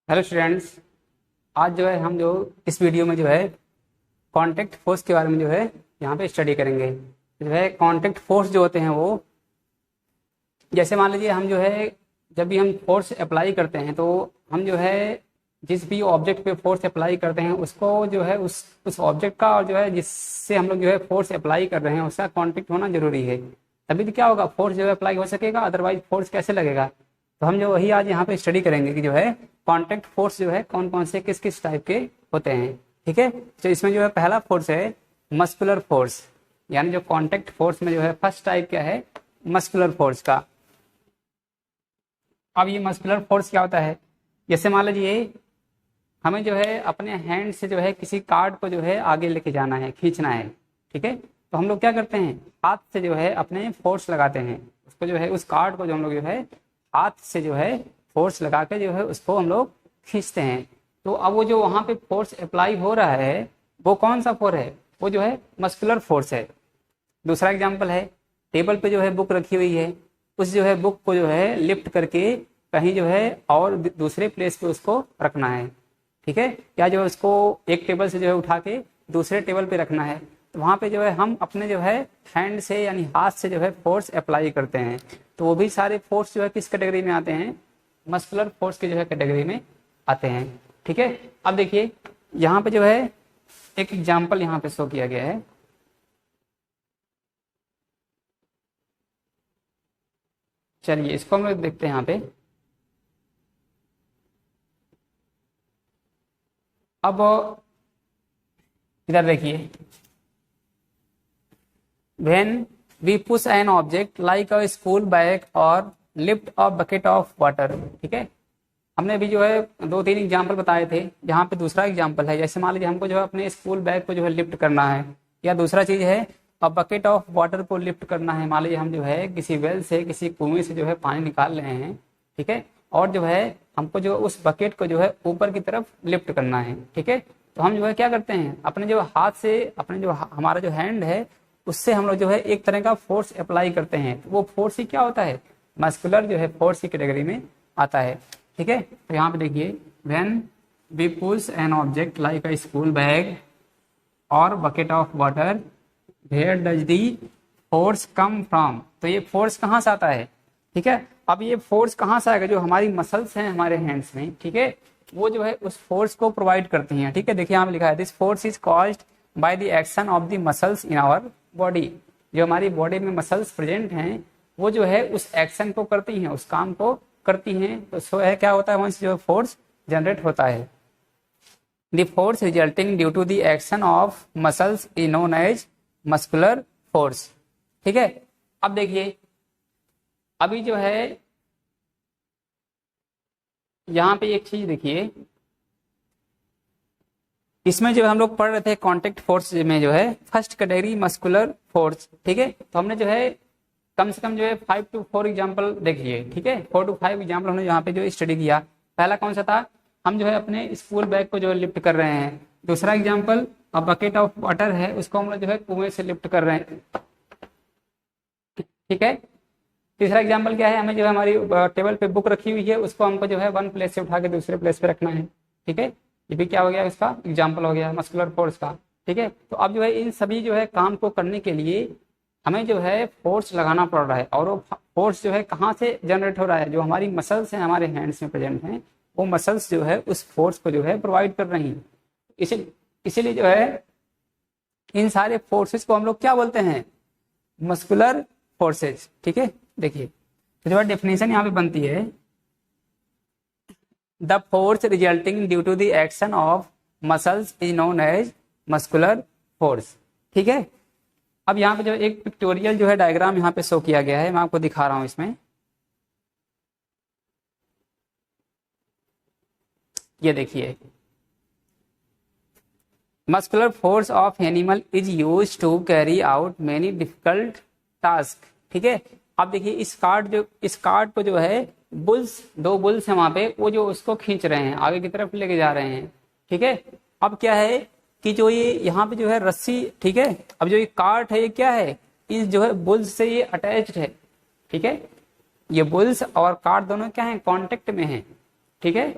Hello students. आज जो है हम जो इस वीडियो में जो है कांटेक्ट फोर्स के बारे में जो है यहाँ पे स्टडी करेंगे। जो है कांटेक्ट फोर्स जो होते हैं वो जैसे मान लीजिए हम जो है जब भी हम फोर्स अप्लाई करते हैं तो हम जो है जिस भी ऑब्जेक्ट पे फोर्स अप्लाई करते हैं उसको जो है उस ऑब्जेक्ट का और जो है जिससे हम लोग जो है फोर्स अप्लाई कर रहे हैं उसका कांटेक्ट होना जरूरी है। तभी तो क्या होगा, फोर्स जो है अप्लाई हो सकेगा, अदरवाइज फोर्स कैसे लगेगा। तो हम जो वही आज यहाँ पे स्टडी करेंगे कि जो है कांटेक्ट फोर्स जो है कौन कौन से किस किस टाइप के होते हैं। ठीक है, तो इसमें जो है पहला फोर्स है मस्कुलर फोर्स, यानी जो कांटेक्ट फोर्स में जो है फर्स्ट टाइप क्या है, मस्कुलर फोर्स का। अब ये मस्कुलर फोर्स क्या होता है, जैसे मान लीजिए हमें जो है अपने हैंड से जो है किसी कार्ड को जो है आगे लेके जाना है, खींचना है। ठीक है, तो हम लोग क्या करते हैं, हाथ से जो है अपने फोर्स लगाते हैं उसको, जो है उस कार्ड को जो हम लोग जो है हाथ से जो है फोर्स लगा के जो है उसको हम लोग खींचते हैं। तो अब वो जो वहां पे फोर्स अप्लाई हो रहा है वो कौन सा फोर्स है, वो जो है मस्कुलर फोर्स है। दूसरा एग्जाम्पल है, टेबल पे जो है बुक रखी हुई है, उस जो है बुक को जो है लिफ्ट करके कहीं जो है और दूसरे प्लेस पे उसको रखना है। ठीक है, या जो है उसको एक टेबल से जो है उठा के दूसरे टेबल पे रखना है, तो वहां पे जो है हम अपने जो है हैंड से यानी हाथ से जो है फोर्स अप्लाई करते हैं। तो वो भी सारे फोर्स जो है किस कैटेगरी में आते हैं, मस्कुलर फोर्स के जो है कैटेगरी में आते हैं। ठीक है, अब देखिए यहाँ पे जो है एक एग्जाम्पल यहाँ पे शो किया गया है। चलिए इसको हम लोग देखते हैं यहाँ पे। अब इधर देखिए, when we push an object like a school bag और lift a bucket of water। ठीक है, हमने अभी जो है दो तीन एग्जाम्पल बताए थे, यहाँ पे दूसरा एग्जाम्पल है। जैसे मान लीजिए हमको जो है अपने स्कूल बैग को जो है लिफ्ट करना है, या दूसरा चीज है अ बकेट ऑफ वाटर को लिफ्ट करना है। मान लीजिए हम जो है किसी वेल से किसी कुएं से जो है पानी निकाल रहे हैं। ठीक है, और जो है हमको जो उस बकेट को जो है ऊपर की तरफ लिफ्ट करना है। ठीक है, तो हम जो है क्या करते हैं, अपने जो हाथ से अपने जो हमारा जो हैंड है उससे हम लोग जो है एक तरह का फोर्स अप्लाई करते हैं। तो वो फोर्स ही क्या होता है, मस्कुलर जो है फोर्स की कैटेगरी में आता है। ठीक है, तो यहाँ पे देखिए, when we push an object like a school bag और bucket of water where does the force come from. तो ये फोर्स कहाँ से आता है। ठीक है, अब ये फोर्स कहाँ से आएगा, जो हमारी मसल्स हैं हमारे हैंड्स में, ठीक है, वो जो है उस फोर्स को प्रोवाइड करती हैं। ठीक है, देखिए यहाँ पे लिखा है this force is caused by the action of the muscles in our body. जो हमारी बॉडी में मसल्स प्रेजेंट हैं वो जो है उस एक्शन को करती हैं, उस काम को करती हैं। तो सो है क्या होता है, वंस जो फोर्स जनरेट होता है, the force resulting due to the action of muscles is known as muscular force. ठीक है, अब देखिए अभी जो है यहाँ पे एक चीज देखिए, इसमें जो हम लोग पढ़ रहे थे कांटेक्ट फोर्स में जो है फर्स्ट कैटेगरी मस्कुलर फोर्स। ठीक है, तो हमने जो है कम से कम जो है 5 to 4 एग्जाम्पल देखिए। ठीक है, 4 to 5 एग्जाम्पल हमने यहाँ पे जो स्टडी किया। पहला कौन सा था, हम जो है अपने स्कूल बैग को जो है लिफ्ट कर रहे हैं। दूसरा एग्जाम्पल अब बकेट ऑफ वाटर है, उसको हम लोग जो है कुएं से लिफ्ट कर रहे हैं। ठीक है, तीसरा एग्जाम्पल क्या है, हमें जो है हमारी टेबल पे बुक रखी हुई है उसको हमको जो है वन प्लेस से उठा के दूसरे प्लेस पे रखना है। ठीक है, ये भी क्या हो गया, इसका एग्जाम्पल हो गया मस्कुलर फोर्स का। ठीक है, तो अब जो है इन सभी जो है काम को करने के लिए हमें जो है फोर्स लगाना पड़ रहा है, और वो फोर्स जो है कहाँ से जनरेट हो रहा है, जो हमारी मसल्स हैं हमारे हैंड्स में प्रेजेंट हैं वो मसल्स जो है उस फोर्स को जो है प्रोवाइड कर रही हैं। इसीलिए जो है इन सारे फोर्सेस को हम लोग क्या बोलते हैं, मस्कुलर फोर्सेस। ठीक है, देखिए तो जो डेफिनेशन यहाँ पे बनती है, the force resulting due to the action of muscles is known as muscular force. ठीक है, अब यहाँ पे जो एक पिक्टोरियल जो है डायग्राम यहाँ पे शो किया गया है, मैं आपको दिखा रहा हूं इसमें। ये देखिए, muscular force of animal is use to carry out many difficult task. ठीक है, अब देखिए इस कार्ड को जो है बुल्स, दो बुल्स हैं वहां पे, वो जो उसको खींच रहे हैं, आगे की तरफ लेके जा रहे हैं। ठीक है, अब क्या है कि जो ये यहाँ पे जो है रस्सी, ठीक है, अब जो ये कार्ट है ये क्या है, इस जो है बुल्स से ये अटैच्ड है। ठीक है, ये बुल्स और कार्ट दोनों क्या है, कांटेक्ट में है। ठीक है,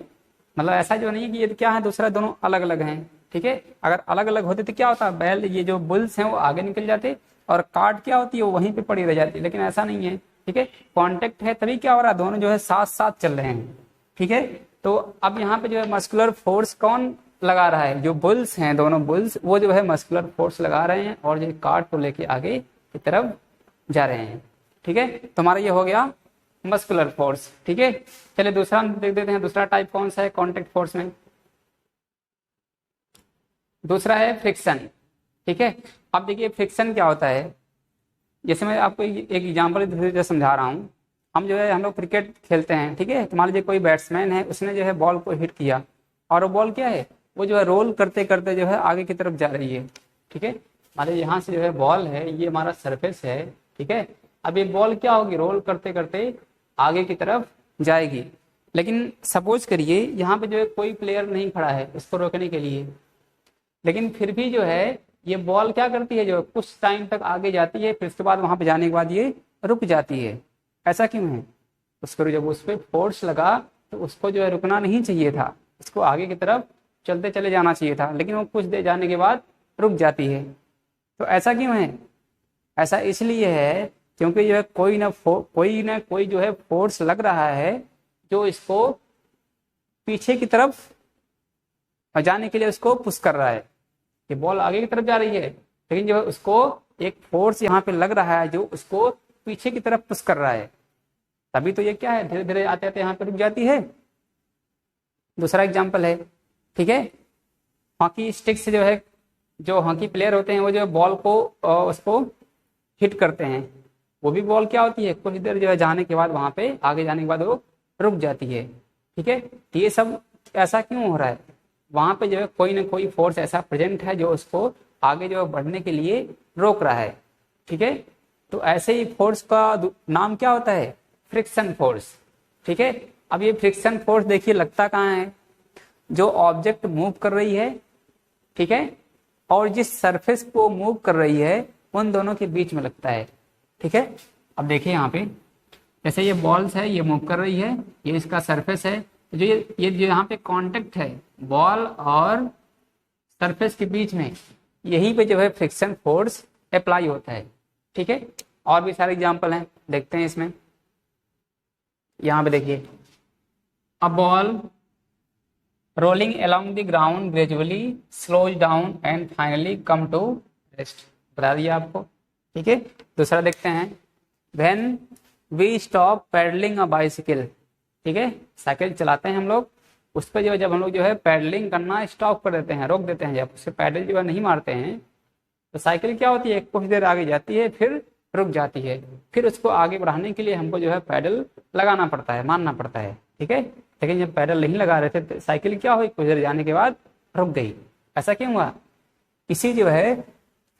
मतलब ऐसा जो नहीं है कि ये क्या है दूसरा, दोनों अलग अलग हैं, ठीक है। अगर अलग अलग होते तो क्या होता, बैल ये जो बुल्स हैं वो आगे निकल जाते और कार्ड क्या होती है वो वहीं पे पड़ी रह जाती, लेकिन ऐसा नहीं है, ठीक है। कॉन्टेक्ट है तभी क्या हो रहा है, दोनों जो है साथ साथ चल रहे हैं, ठीक है। तो अब यहाँ पे जो है मस्कुलर फोर्स कौन लगा रहा है, जो बुल्स हैं, दोनों बुल्स वो जो है मस्कुलर फोर्स लगा रहे हैं और जो कार्ड को लेके आगे की तरफ जा रहे हैं, ठीक है। तो हमारा ये हो गया मस्कुलर फोर्स, ठीक है। चलिए दूसरा देख देते हैं, दूसरा टाइप कौन सा है कॉन्टेक्ट फोर्स में। दूसरा है फ्रिक्शन, ठीक है। अब देखिए फ्रिक्शन क्या होता है, जैसे मैं आपको एक एग्जांपल धीरे धीरे समझा रहा हूँ। हम जो है हम लोग क्रिकेट खेलते हैं, ठीक है। तो मान लीजिए कोई बैट्समैन है, उसने जो है बॉल को हिट किया और वो बॉल क्या है, वो जो है रोल करते करते जो है आगे की तरफ जा रही है, ठीक है। मान लीजिए यहाँ से जो है बॉल है, ये हमारा सरफेस है, ठीक है। अब ये बॉल क्या होगी, रोल करते करते आगे की तरफ जाएगी। लेकिन सपोज करिए यहाँ पे जो है कोई प्लेयर नहीं खड़ा है इसको रोकने के लिए, लेकिन फिर भी जो है ये बॉल क्या करती है, जो कुछ टाइम तक आगे जाती है, फिर उसके बाद वहां पे जाने के बाद ये रुक जाती है। ऐसा क्यों है, उसको जब उस पर फोर्स लगा तो उसको जो है रुकना नहीं चाहिए था, उसको आगे की तरफ चलते चले जाना चाहिए था, लेकिन वो कुछ देर जाने के बाद रुक जाती है। तो ऐसा क्यों है, ऐसा इसलिए है क्योंकि जो है कोई ना कोई जो है फोर्स लग रहा है जो इसको पीछे की तरफ जाने के लिए उसको पुश कर रहा है। ये बॉल आगे की तरफ जा रही है, लेकिन जो है उसको एक फोर्स यहाँ पे लग रहा है जो उसको पीछे की तरफ पुश कर रहा है, तभी तो ये क्या है धीरे धीरे आते आते यहाँ पे रुक जाती है। दूसरा एग्जाम्पल है, ठीक है। हॉकी स्टिक से जो है, जो हॉकी प्लेयर होते हैं वो जो बॉल को उसको हिट करते हैं, वो भी बॉल क्या होती है कुछ देर जो है जाने के बाद वहां पे आगे जाने के बाद वो रुक जाती है, ठीक है। तो ये सब ऐसा क्यों हो रहा है, वहां पे जो है कोई ना कोई फोर्स ऐसा प्रेजेंट है जो उसको आगे जो है बढ़ने के लिए रोक रहा है, ठीक है। तो ऐसे ही फोर्स का नाम क्या होता है, फ्रिक्शन फोर्स, ठीक है। अब ये फ्रिक्शन फोर्स देखिए लगता कहाँ है, जो ऑब्जेक्ट मूव कर रही है, ठीक है, और जिस सरफेस को मूव कर रही है उन दोनों के बीच में लगता है, ठीक है। अब देखिए यहाँ पे जैसे ये बॉल्स है, ये मूव कर रही है, ये इसका सरफेस है, जो ये जो यहाँ पे कांटेक्ट है बॉल और सरफेस के बीच में, यही पे जो है फ्रिक्शन फोर्स अप्लाई होता है, ठीक है। और भी सारे एग्जांपल हैं, देखते हैं इसमें। यहाँ पे देखिए, a ball rolling along the ground gradually slows down and finally come to rest, बता दिया आपको, ठीक है। दूसरा देखते हैं, when we stop pedalling a bicycle, ठीक है। साइकिल चलाते हैं हम लोग, उस पर जो है जब हम लोग जो है पैडलिंग करना स्टॉप कर देते हैं, रोक देते हैं, जब उससे पैडल जो है नहीं मारते हैं तो साइकिल क्या होती है कुछ देर आगे जाती है फिर रुक जाती है, फिर उसको आगे बढ़ाने के लिए हमको जो है पैडल लगाना पड़ता है, मारना पड़ता है, ठीक है। लेकिन जब पैडल नहीं लगा रहे थे तो साइकिल क्या हुई, कुछ देर जाने के बाद रुक गई। ऐसा क्यों हुआ, इसी जो है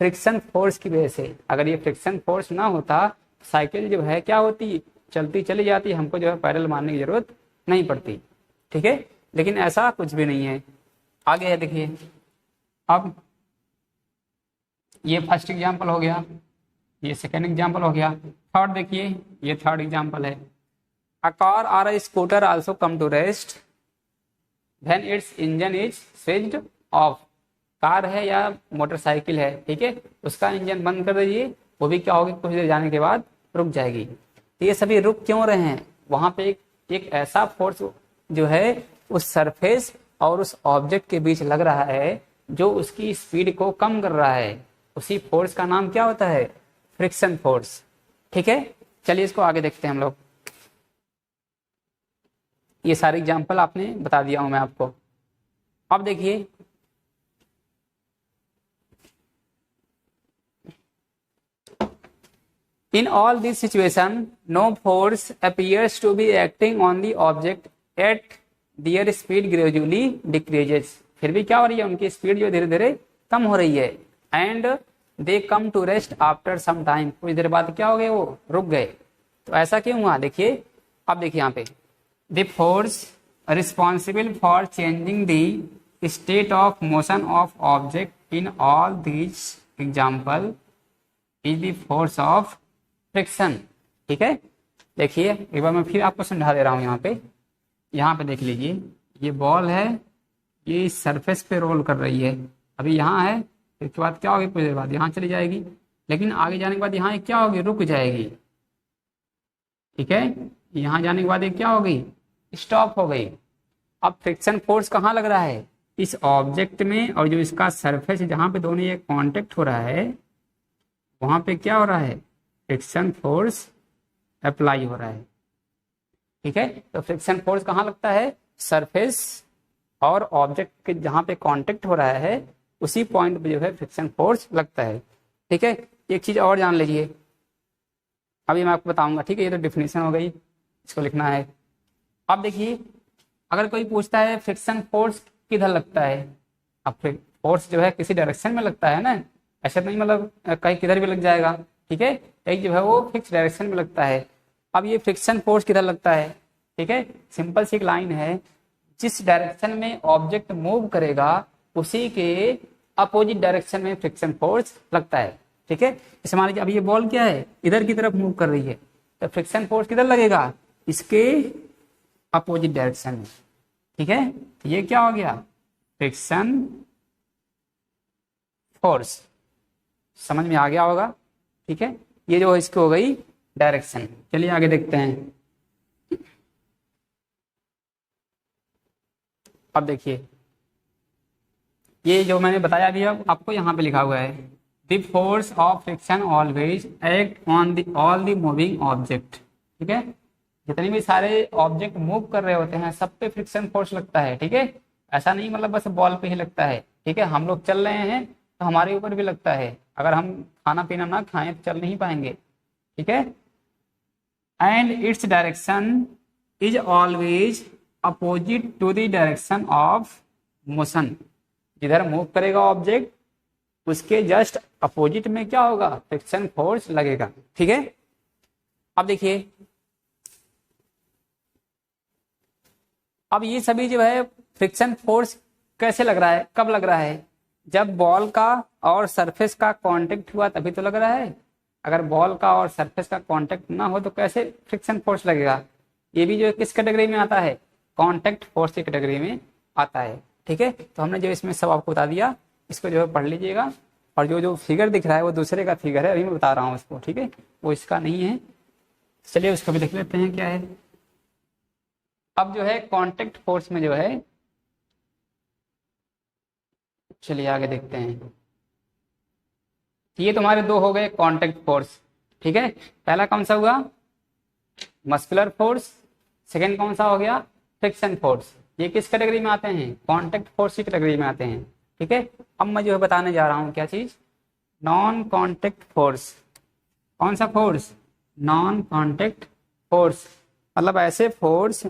फ्रिक्शन फोर्स की वजह से। अगर ये फ्रिक्शन फोर्स ना होता साइकिल जो है क्या होती, चलती चली जाती, हमको जो है पैडल मारने की जरूरत नहीं पड़ती, ठीक है। लेकिन ऐसा कुछ भी नहीं है। आगे है देखिए, अब ये फर्स्ट एग्जांपल हो गया, ये सेकेंड एग्जांपल हो गया। थर्ड देखिए, ये थर्ड एग्जांपल है, अ कार और a scooter also come to rest when its engine is switched off. Car है या मोटरसाइकिल है, ठीक है, उसका इंजन बंद कर दीजिए, वो भी क्या होगी कुछ देर जाने के बाद रुक जाएगी। तो ये सभी रुक क्यों रहे हैं, वहां पे एक ऐसा फोर्स जो है उस सरफेस और उस ऑब्जेक्ट के बीच लग रहा है जो उसकी स्पीड को कम कर रहा है, उसी फोर्स का नाम क्या होता है, फ्रिक्शन फोर्स, ठीक है। चलिए इसको आगे देखते हैं हम लोग। ये सारे एग्जांपल आपने बता दिया हूं मैं आपको। अब देखिए, in all these situations no force appears to be acting on the object at their speed gradually decreases। फिर भी क्या हो रही है, उनकी स्पीड जो धीरे धीरे कम हो रही है, and they come to rest after some time, कुछ देर बाद क्या हो गए, वो रुक गए। तो ऐसा क्यों हुआ, देखिए। अब देखिए यहाँ पे, the force responsible for changing the state of motion of object in all these example is the force of friction, ठीक है। देखिए एक बार मैं फिर आपको समझा दे रहा हूं, यहाँ पे देख लीजिए, ये बॉल है, ये इस सरफेस पे रोल कर रही है, अभी यहाँ है, फिर उसके बाद क्या होगी, कुछ देर बाद यहाँ चली जाएगी, लेकिन आगे जाने के बाद यहाँ क्या होगी, रुक जाएगी। ठीक है, यहाँ जाने के बाद ये क्या होगी, स्टॉप हो गई। अब फ्रिक्शन फोर्स कहाँ लग रहा है, इस ऑब्जेक्ट में, और जो इसका सरफेस जहाँ पे दोनों ये कांटेक्ट हो रहा है वहां पे क्या हो रहा है, फ्रिक्शन फोर्स अप्लाई हो रहा है। ठीक है, तो फ्रिक्शन फोर्स कहाँ लगता है, सरफेस और ऑब्जेक्ट के जहाँ पे कांटेक्ट हो रहा है उसी पॉइंट पे जो है फ्रिक्शन फोर्स लगता है। ठीक है, एक चीज और जान लीजिए, अभी मैं आपको बताऊंगा। ठीक है, ये तो डिफिनेशन हो गई, इसको लिखना है। अब देखिए, अगर कोई पूछता है फ्रिक्शन फोर्स किधर लगता है, अब फोर्स जो है किसी डायरेक्शन में लगता है ना, ऐसा नहीं मतलब कहीं किधर भी लग जाएगा। ठीक है, एक जो है वो फिक्स डायरेक्शन में लगता है। अब ये फ्रिक्शन फोर्स किधर लगता है, ठीक है, सिंपल सी एक लाइन है, जिस डायरेक्शन में ऑब्जेक्ट मूव करेगा उसी के अपोजिट डायरेक्शन में फ्रिक्शन फोर्स लगता है। ठीक है, जैसे मान लीजिए अब ये बॉल क्या है, इधर की तरफ मूव कर रही है, तो फ्रिक्शन फोर्स किधर लगेगा, इसके अपोजिट डायरेक्शन में। ठीक है, तो ये क्या हो गया, फ्रिक्शन फोर्स, समझ में आ गया होगा। ठीक है, ये जो इसकी हो गई डायरेक्शन। चलिए आगे देखते हैं। अब देखिए, ये जो मैंने बताया अभी, अब आपको यहाँ पे लिखा हुआ है, the force of friction always act on the all the moving object. ठीक है, जितने भी सारे ऑब्जेक्ट मूव कर रहे होते हैं सब पे फ्रिक्शन फोर्स लगता है। ठीक है, ऐसा नहीं मतलब बस बॉल पे ही लगता है। ठीक है, हम लोग चल रहे हैं तो हमारे ऊपर भी लगता है, अगर हम खाना पीना ना खाएं तो चल नहीं पाएंगे। ठीक है, and its direction is always opposite to the direction of motion. जिधर मूव करेगा ऑब्जेक्ट उसके जस्ट अपोजिट में क्या होगा, फ्रिक्शन फोर्स लगेगा। ठीक है, अब देखिए, अब ये सभी जो है फ्रिक्शन फोर्स कैसे लग रहा है, कब लग रहा है, जब बॉल का और सरफेस का कांटेक्ट हुआ तभी तो लग रहा है। अगर बॉल का और सरफेस का कांटेक्ट ना हो तो कैसे फ्रिक्शन फोर्स लगेगा। ये भी जो किस कैटेगरी में आता है, कांटेक्ट फोर्स की कैटेगरी में आता है। ठीक है, तो हमने जो इसमें सब आपको बता दिया, इसको जो है पढ़ लीजिएगा। और जो जो फिगर दिख रहा है वो दूसरे का फिगर है, अभी मैं बता रहा हूँ उसको। ठीक है, वो इसका नहीं है, चलिए उसको भी देख लेते हैं क्या है। अब जो है कांटेक्ट फोर्स में जो है, चलिए आगे देखते हैं। ये तुम्हारे दो हो गए कांटेक्ट फोर्स। ठीक है, पहला कौन सा हुआ, मस्कुलर फोर्स, सेकेंड कौन सा हो गया, फ्रिक्शन फोर्स। ये किस कैटेगरी में आते हैं, कांटेक्ट फोर्स की कैटेगरी में आते हैं। ठीक है, अब मैं जो है बताने जा रहा हूं क्या चीज, नॉन कांटेक्ट फोर्स। कौन सा फोर्स, नॉन कांटेक्ट फोर्स, मतलब ऐसे फोर्स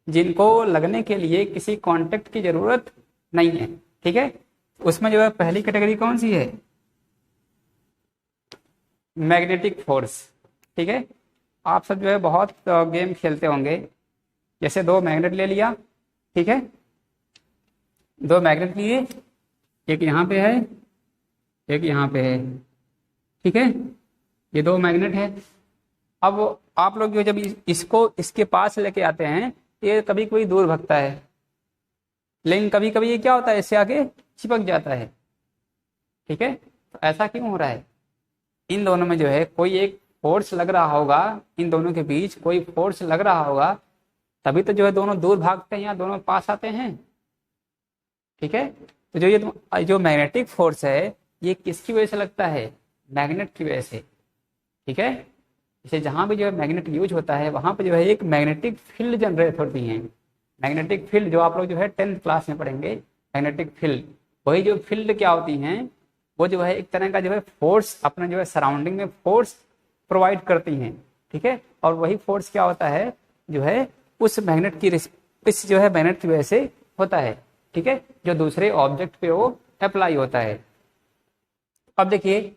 जिनको लगने के लिए किसी कांटेक्ट की जरूरत नहीं है। ठीक है, उसमें जो है पहली कैटेगरी कौन सी है, मैग्नेटिक फोर्स। ठीक है, आप सब जो है बहुत गेम खेलते होंगे, जैसे दो मैग्नेट ले लिया। ठीक है, दो मैग्नेट लिए, एक यहाँ पे है एक यहाँ पे है। ठीक है, ये दो मैग्नेट है। अब आप लोग जो जब इसको इसके पास लेके आते हैं, ये कभी कभी दूर भगता है, लेकिन कभी कभी ये क्या होता है, इससे आगे चिपक जाता है। ठीक है, तो ऐसा क्यों हो रहा है, इन दोनों में जो है कोई एक फोर्स लग रहा होगा, इन दोनों के बीच कोई फोर्स लग रहा होगा, तभी तो जो है दोनों दूर भागते हैं या दोनों पास आते हैं। ठीक है, तो जो ये जो मैग्नेटिक फोर्स है ये किसकी वजह से लगता है, मैग्नेट की वजह से। ठीक है, इसे जहां भी जो है मैग्नेट यूज होता है वहां पे जो है एक मैग्नेटिक फील्ड जनरेट होती है। मैग्नेटिक फील्ड जो आप लोग जो है 10th क्लास में पढ़ेंगे, मैग्नेटिक फील्ड, वही जो फील्ड क्या होती हैं, वो जो है एक तरह का जो है फोर्स अपने जो है सराउंडिंग में फोर्स प्रोवाइड करती हैं। ठीक है, और वही फोर्स क्या होता है, जो है उस मैग्नेट की इस जो है मैग्नेट की वजह से होता है। ठीक है, जो दूसरे ऑब्जेक्ट पे वो अप्लाई होता है। अब देखिए,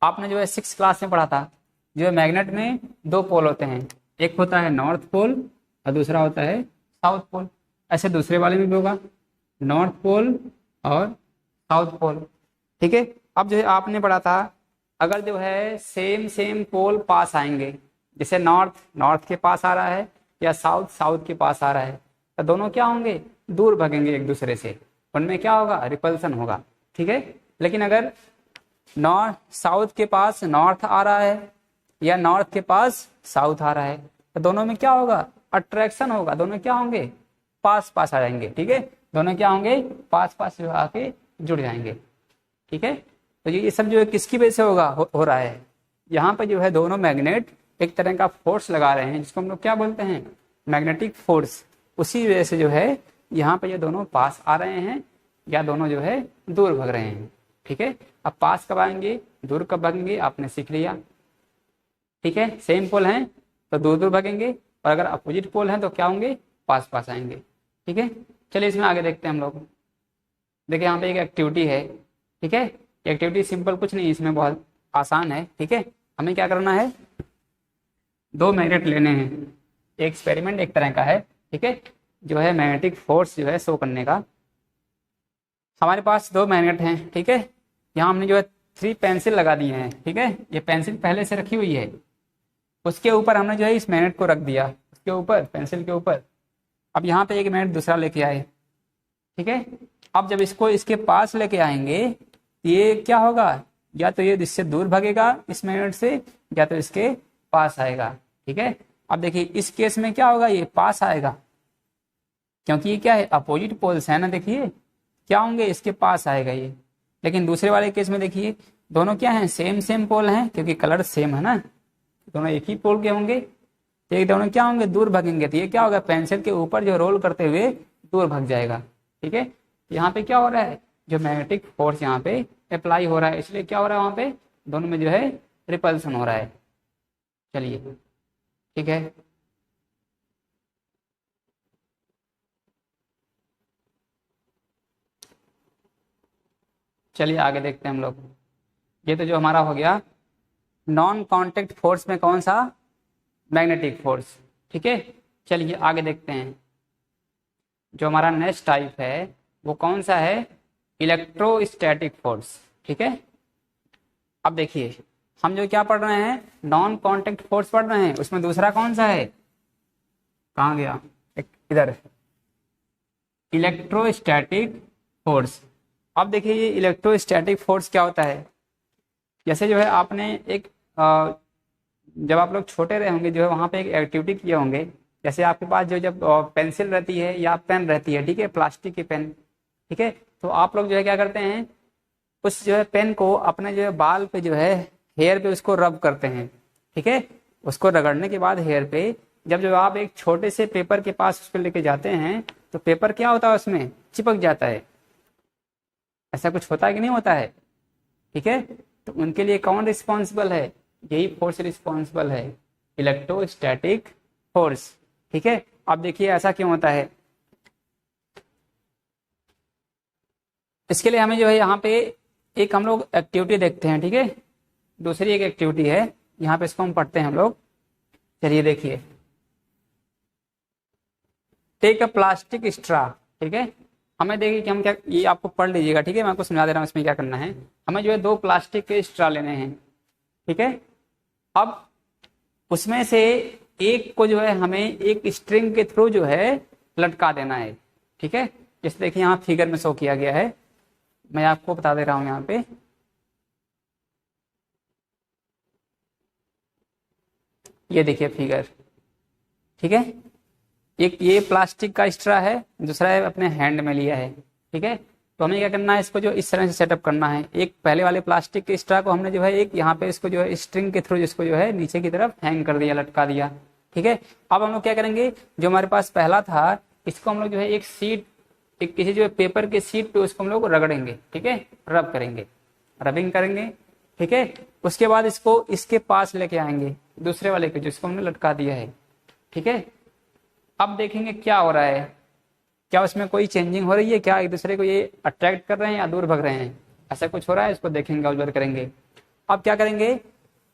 आपने जो है 6th क्लास में पढ़ा था, जो है मैग्नेट में दो पोल होते हैं, एक होता है नॉर्थ पोल और दूसरा होता है साउथ पोल। ऐसे दूसरे वाले में भी होगा, नॉर्थ पोल और साउथ पोल। ठीक है, अब जो है आपने पढ़ा था, अगर जो है सेम पोल पास आएंगे, जैसे नॉर्थ के पास आ रहा है या साउथ के पास आ रहा है, तो दोनों क्या होंगे, दूर भागेंगे एक दूसरे से, उनमें क्या होगा, रिपल्सन होगा। ठीक है, लेकिन अगर नॉर्थ साउथ के पास नॉर्थ आ रहा है या नॉर्थ के पास साउथ आ रहा है, तो दोनों में क्या होगा, अट्रैक्शन होगा, दोनों क्या होंगे, पास पास आ जाएंगे। ठीक है, दोनों क्या होंगे, पास पास जो आके जुड़ जाएंगे। ठीक है, तो ये सब जो है किसकी वजह से होगा, हो रहा है, यहाँ पे जो है दोनों मैग्नेट एक तरह का फोर्स लगा रहे हैं जिसको हम लोग क्या बोलते हैं, मैग्नेटिक फोर्स। उसी वजह से जो है यहाँ पे ये दोनों पास आ रहे हैं या दोनों जो है दूर भाग रहे हैं। ठीक है, अब पास कब आएंगे, दूर कब भागेंगे, आपने सीख लिया। ठीक है, सेम पोल हैं तो दूर दूर भागेंगे, और अगर अपोजिट पोल हैं तो क्या होंगे, पास पास आएंगे। ठीक है, चलिए इसमें आगे देखते हैं हम लोग। देखिए यहाँ पे एक एक्टिविटी है। ठीक है, एक्टिविटी सिंपल कुछ नहीं, इसमें बहुत आसान है। ठीक है, हमें क्या करना है, दो मैग्नेट लेने हैं, एक एक्सपेरिमेंट एक तरह का है। ठीक है, जो है मैग्नेटिक फोर्स जो है शो करने का। हमारे पास दो मैग्नेट हैं। ठीक है, यहाँ हमने जो है 3 पेंसिल लगा दिए हैं। ठीक है, ये पेंसिल पहले से रखी हुई है, उसके ऊपर हमने जो है इस मैग्नेट को रख दिया, उसके ऊपर पेंसिल के ऊपर। अब यहाँ पे एक मैग्नेट दूसरा लेके आए। ठीक है, अब जब इसको इसके पास लेके आएंगे, ये क्या होगा, या तो ये इससे दूर भागेगा इस मैग्नेट से, या तो इसके पास आएगा। ठीक है, अब देखिए इस केस में क्या होगा, ये पास आएगा, क्योंकि ये क्या है, अपोजिट पोल्स है ना। देखिए क्या होंगे, इसके पास आएगा ये। लेकिन दूसरे वाले केस में देखिए दोनों क्या हैं, सेम सेम पोल हैं, क्योंकि कलर सेम है ना, दोनों एक ही पोल के होंगे, तो ये दोनों क्या होंगे, दूर भागेंगे। तो ये क्या होगा, पेंसिल के ऊपर जो रोल करते हुए दूर भाग जाएगा। ठीक है, यहाँ पे क्या हो रहा है, जो मैग्नेटिक फोर्स यहाँ पे अप्लाई हो रहा है, इसलिए क्या हो रहा है, वहां पे दोनों में जो है रिपल्सन हो रहा है। चलिए ठीक है, चलिए आगे देखते हैं हम लोग। ये तो जो हमारा हो गया नॉन कांटेक्ट फोर्स में कौन सा, मैग्नेटिक फोर्स। ठीक है, चलिए आगे देखते हैं। जो हमारा नेक्स्ट टाइप है वो कौन सा है, इलेक्ट्रोस्टैटिक फोर्स। ठीक है, अब देखिए हम जो क्या पढ़ रहे हैं, नॉन कांटेक्ट फोर्स पढ़ रहे हैं, उसमें दूसरा कौन सा है, कहाँ गया, इधर, इलेक्ट्रोस्टैटिक फोर्स। अब देखिए ये इलेक्ट्रोस्टैटिक फोर्स क्या होता है, जैसे जो है आपने एक जब आप लोग छोटे रहे होंगे जो है वहाँ पे एक एक्टिविटी किए होंगे, जैसे आपके पास जो जब पेंसिल रहती है या पेन रहती है, ठीक है, प्लास्टिक की पेन। ठीक है, तो आप लोग जो है क्या करते हैं, उस जो है पेन को अपने जो है बाल पे जो है हेयर पे उसको रब करते हैं। ठीक है, उसको रगड़ने के बाद हेयर पे जब आप एक छोटे से पेपर के पास उसको लेके जाते हैं तो पेपर क्या होता है, उसमें चिपक जाता है। ऐसा कुछ होता है कि नहीं होता है। ठीक है, तो उनके लिए कौन रिस्पॉन्सिबल है, यही फोर्स रिस्पॉन्सिबल है, इलेक्ट्रोस्टैटिक फोर्स। ठीक है, अब देखिए ऐसा क्यों होता है, इसके लिए हमें जो है यहाँ पे एक हम लोग एक्टिविटी देखते हैं। ठीक है, दूसरी एक एक्टिविटी है, यहाँ पे इसको हम पढ़ते हैं हम लोग। चलिए देखिए, टेक अ प्लास्टिक स्ट्रा। ठीक है, हमें देखिए कि हम क्या, ये आपको पढ़ लीजिएगा। ठीक है, मैं आपको समझा दे रहा हूँ इसमें क्या करना है। हमें जो है 2 प्लास्टिक के स्ट्रा लेने हैं। ठीक है, अब उसमें से एक को जो है हमें एक स्ट्रिंग के थ्रू जो है लटका देना है। ठीक है, जैसे देखिए यहाँ फिगर में शो किया गया है, मैं आपको बता दे रहा हूँ यहाँ पे। ये देखिए फिगर। ठीक है, एक ये प्लास्टिक का स्ट्रा है, दूसरा है अपने हैंड में लिया है। ठीक है, तो हमें क्या करना है, इसको जो इस तरह से सेटअप करना है। एक पहले वाले प्लास्टिक के स्ट्रा को हमने जो है एक यहाँ पे इसको जो है स्ट्रिंग के थ्रू जिसको जो है नीचे की तरफ हैंग कर दिया, लटका दिया। ठीक है, अब हम लोग क्या करेंगे, जो हमारे पास पहला था इसको हम लोग जो है एक शीट, एक किसी जो है पेपर के शीट पे उसको हम लोग रगड़ेंगे। ठीक है, रब करेंगे, रबिंग करेंगे। ठीक है, उसके बाद इसको इसके पास लेके आएंगे, दूसरे वाले के जिसको हमने लटका दिया है। ठीक है, अब देखेंगे क्या हो रहा है, क्या उसमें कोई चेंजिंग हो रही है, क्या एक दूसरे को ये अट्रैक्ट कर रहे हैं या दूर भग रहे हैं, ऐसा कुछ हो रहा है, इसको देखेंगे, ऑब्जर्व करेंगे। अब क्या करेंगे,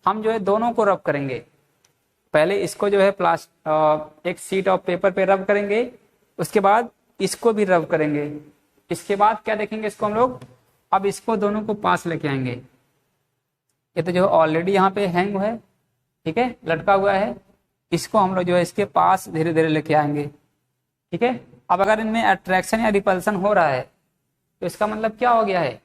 हम जो है दोनों को रब करेंगे। पहले इसको जो है एक शीट ऑफ पेपर पे रब करेंगे, उसके बाद इसको भी रब करेंगे। इसके बाद क्या देखेंगे, इसको हम लोग अब इसको दोनों को पास लेके आएंगे। ये तो जो ऑलरेडी यहाँ पे हैंग है, ठीक है, लटका हुआ है, इसको हम लोग जो है इसके पास धीरे धीरे लेके आएंगे। ठीक है, अब अगर इनमें अट्रैक्शन या रिपल्सन हो रहा है तो इसका मतलब क्या हो गया है,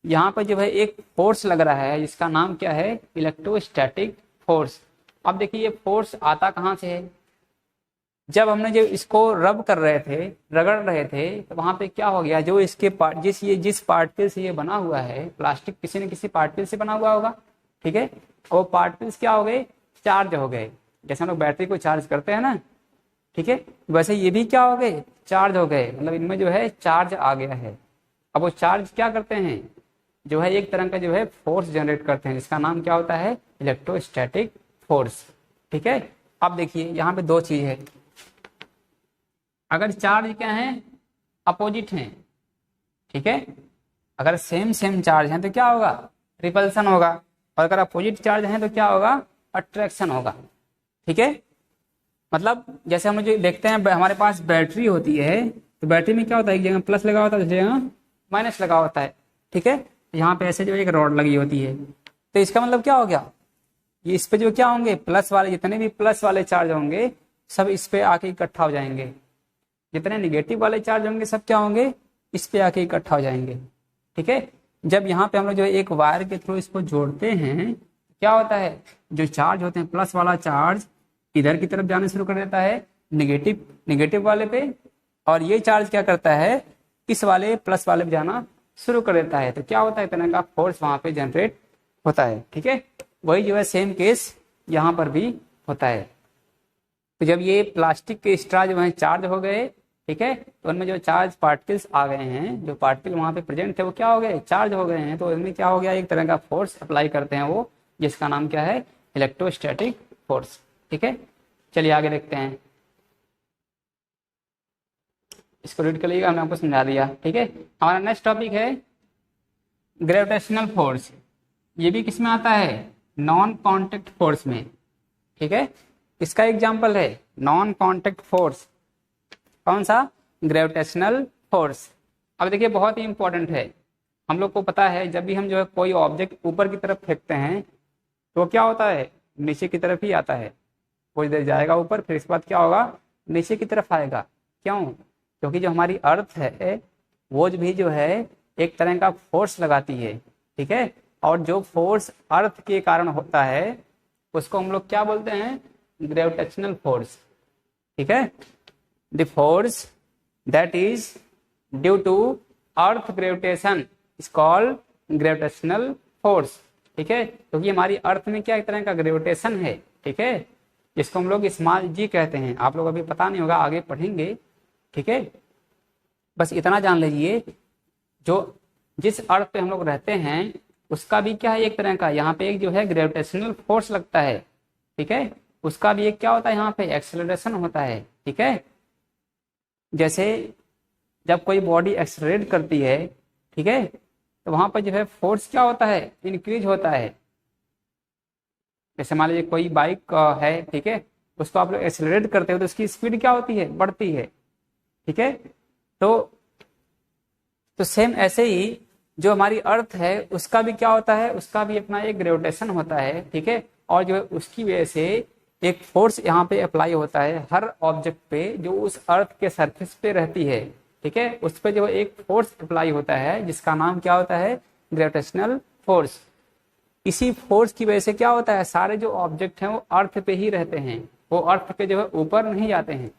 यहाँ पर जो है एक फोर्स लग रहा है जिसका नाम क्या है, इलेक्ट्रोस्टैटिक फोर्स। अब देखिए ये फोर्स आता कहाँ से है, जब हमने जो इसको रब कर रहे थे, रगड़ रहे थे, तो वहां पे क्या हो गया, जो इसके जिस पार्टिकल से ये बना हुआ है, प्लास्टिक किसी न किसी पार्टिकल से बना हुआ होगा, ठीक है, वो पार्टिकल्स क्या हो गए, चार्ज हो गए। जैसे हम लोग बैटरी को चार्ज करते हैं ना, ठीक है, वैसे ये भी क्या हो गए, चार्ज हो गए, मतलब इनमें जो है चार्ज आ गया है। अब वो चार्ज क्या करते हैं, जो है एक तरह का जो है फोर्स जनरेट करते हैं, जिसका नाम क्या होता है, इलेक्ट्रोस्टैटिक फोर्स। ठीक है, अब देखिए यहाँ पे दो चीज है, अगर चार्ज क्या है, अपोजिट हैं, ठीक है, अगर सेम सेम चार्ज हैं तो क्या होगा, रिपल्सन होगा, और अगर अपोजिट चार्ज हैं तो क्या होगा, अट्रैक्शन होगा। ठीक है, मतलब जैसे हम जो देखते हैं हमारे पास बैटरी होती है, तो बैटरी में क्या होता है, एक जगह प्लस लगा होता है, दूसरी जगह माइनस लगा होता है। ठीक है, यहाँ पे ऐसे जो एक रॉड लगी होती है, तो इसका मतलब क्या हो गया, ये इस पे जो क्या होंगे, प्लस वाले, जितने भी प्लस वाले चार्ज होंगे सब इस पे आके इकट्ठा हो जाएंगे, जितने निगेटिव वाले चार्ज होंगे सब क्या होंगे, इस पे आके इकट्ठा हो जाएंगे। ठीक है, जब यहाँ पे हम लोग जो एक वायर के थ्रू इसको जोड़ते हैं, क्या होता है, जो चार्ज होते हैं प्लस वाला चार्ज इधर की तरफ जाने शुरू कर देता है, निगेटिव वाले पे, और ये चार्ज क्या करता है, इस वाले प्लस वाले पे जाना शुरू कर देता है। तो क्या होता है, इतना का फोर्स वहां पे जनरेट होता है। ठीक है, वही जो है सेम केस यहाँ पर भी होता है। तो जब ये प्लास्टिक के स्ट्रा जो है चार्ज हो गए, ठीक है, तो उनमें जो चार्ज पार्टिकल्स आ गए हैं, जो पार्टिकल वहां पे प्रेजेंट थे वो क्या हो गए, चार्ज हो गए हैं, तो इनमें क्या हो गया, एक तरह का फोर्स अप्लाई करते हैं वो, जिसका नाम क्या है, इलेक्ट्रोस्टैटिक फोर्स। ठीक है, चलिए आगे देखते हैं, इसको रीड कर लीजिएगा, हमने आपको समझा दिया। ठीक है, हमारा नेक्स्ट टॉपिक है ग्रेविटेशनल फोर्स। ये भी किसमें आता है, नॉन कॉन्टेक्ट फोर्स में। ठीक है, इसका एग्जाम्पल है नॉन कॉन्टेक्ट फोर्स, कौन सा, ग्रेविटेशनल फोर्स। अब देखिए बहुत ही इंपॉर्टेंट है, हम लोग को पता है जब भी हम जो है कोई ऑब्जेक्ट ऊपर की तरफ फेंकते हैं तो क्या होता है, नीचे की तरफ ही आता है, कुछ देर जाएगा ऊपर, फिर इसके बाद क्या होगा, नीचे की तरफ आएगा। क्यों, क्योंकि जो हमारी अर्थ है वो भी जो है एक तरह का फोर्स लगाती है। ठीक है, और जो फोर्स अर्थ के कारण होता है उसको हम लोग क्या बोलते हैं, ग्रेविटेशनल फोर्स। ठीक है, the force that is due to earth gravitation is called gravitational force. ठीक है, क्योंकि हमारी अर्थ में क्या एक तरह का ग्रेविटेशन है। ठीक है, जिसको हम लोग स्मॉल जी कहते हैं, आप लोग अभी पता नहीं होगा, आगे पढ़ेंगे। ठीक है, बस इतना जान लीजिए, जो जिस अर्थ पे हम लोग रहते हैं उसका भी क्या है, एक तरह का यहाँ पे एक जो है ग्रेविटेशनल फोर्स लगता है। ठीक है, उसका भी एक क्या होता है, यहाँ पे एक्सेलरेशन होता है। ठीक है, जैसे जब कोई बॉडी एक्सेलरेट करती है, ठीक है, तो वहां पर जो है फोर्स क्या होता है, इंक्रीज होता है। जैसे मान लीजिए कोई बाइक है, ठीक है, उसको आप लोग एक्सेलरेट करते हो तो उसकी स्पीड क्या होती है, बढ़ती है। ठीक है, तो सेम ऐसे ही जो हमारी अर्थ है उसका भी क्या होता है, उसका भी अपना एक ग्रेविटेशन होता है। ठीक है, और जो है उसकी वजह से एक फोर्स यहाँ पे अप्लाई होता है हर ऑब्जेक्ट पे जो उस अर्थ के सरफेस पे रहती है। ठीक है, उस पर जो एक फोर्स अप्लाई होता है जिसका नाम क्या होता है, ग्रेविटेशनल फोर्स। इसी फोर्स की वजह से क्या होता है, सारे जो ऑब्जेक्ट हैं वो अर्थ पे ही रहते हैं, वो अर्थ पे जो है ऊपर नहीं जाते हैं।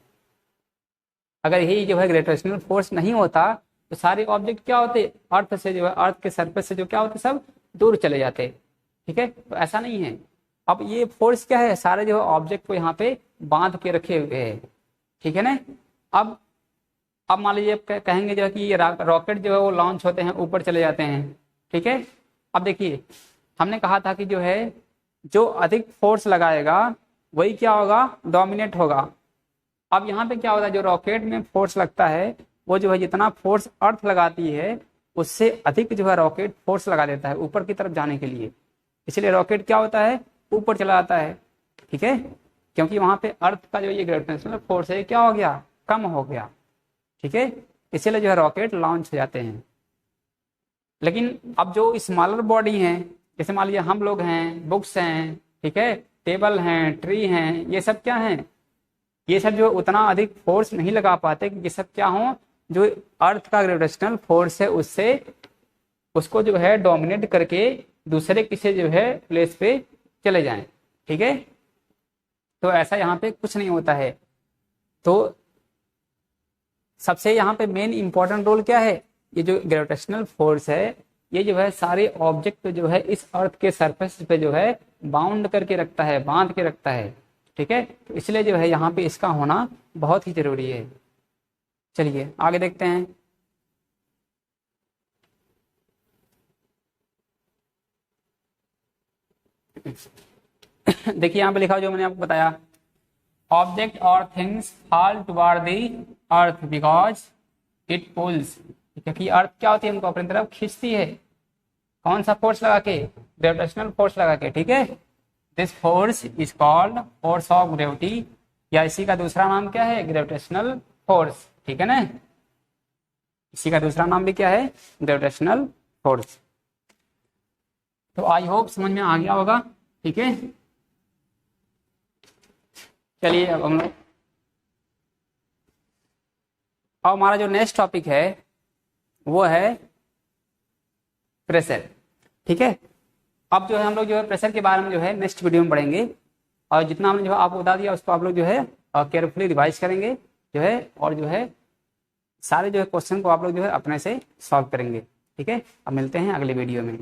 अगर यही जो है ग्रेविटेशनल फोर्स नहीं होता तो सारे ऑब्जेक्ट क्या होते, अर्थ से जो है, अर्थ के सरफेस से जो क्या होते, सब दूर चले जाते। ठीक है, तो ऐसा नहीं है। अब ये फोर्स क्या है, सारे जो है ऑब्जेक्ट को यहाँ पे बांध के रखे हुए है। ठीक है ना, अब मान लीजिए कहेंगे जो है कि ये रॉकेट जो है वो लॉन्च होते हैं, ऊपर चले जाते हैं। ठीक है, अब देखिए हमने कहा था कि जो है जो अधिक फोर्स लगाएगा वही क्या होगा, डोमिनेट होगा। अब यहाँ पे क्या होता है, जो रॉकेट में फोर्स लगता है वो जो है जितना फोर्स अर्थ लगाती है उससे अधिक जो है रॉकेट फोर्स लगा देता है ऊपर की तरफ जाने के लिए, इसलिए रॉकेट क्या होता है, ऊपर चला जाता है। ठीक है, क्योंकि वहां पे अर्थ का जो ये ग्रेविटेशनल फोर्स है क्या हो गया, कम हो गया। ठीक है, इसीलिए जो है रॉकेट लॉन्च हो जाते हैं। लेकिन अब जो स्मॉलर बॉडी है, जैसे मान लीजिए हम लोग हैं, बुक्स हैं, ठीक है, टेबल हैं, ट्री हैं, ये सब क्या हैं, ये सब जो उतना अधिक फोर्स नहीं लगा पाते कि ये सब क्या हो, जो अर्थ का ग्रेविटेशनल फोर्स है उससे उसको जो है डोमिनेट करके दूसरे किसी जो है प्लेस पे चले जाएं। ठीक है, तो ऐसा यहाँ पे कुछ नहीं होता है। तो सबसे यहाँ पे मेन इंपॉर्टेंट रोल क्या है, ये जो ग्रेविटेशनल फोर्स है ये जो है सारे ऑब्जेक्ट जो है इस अर्थ के सरफेस पे जो है बाउंड करके रखता है, बांध के रखता है। ठीक है, तो इसलिए जो है यहाँ पे इसका होना बहुत ही जरूरी है। चलिए आगे देखते हैं। देखिए यहाँ पे लिखा जो मैंने आपको बताया, ऑब्जेक्ट और things fall toward the earth because it pools, क्योंकि अर्थ क्या होती है, हमको अपनी तरफ खींचती है। कौन सा फोर्स लगा के, ग्रेविटेशनल फोर्स लगा के। ठीक है, this force is called force of gravity, या इसी का दूसरा नाम क्या है, ग्रेविटेशनल फोर्स। ठीक है ना, इसी का दूसरा नाम भी क्या है, ग्रेविटेशनल फोर्स। तो आई होप समझ में आ गया होगा। ठीक है, चलिए अब हम लोग, अब हमारा जो नेक्स्ट टॉपिक है वो है प्रेशर। ठीक है, अब जो है हम लोग जो है प्रेशर के बारे में जो है नेक्स्ट वीडियो में पढ़ेंगे, और जितना हमने जो आपको बता दिया उसको आप लोग जो है केयरफुली रिवाइज करेंगे जो है, और जो है सारे जो है क्वेश्चन को आप लोग जो है अपने से सॉल्व करेंगे। ठीक है, अब मिलते हैं अगले वीडियो में।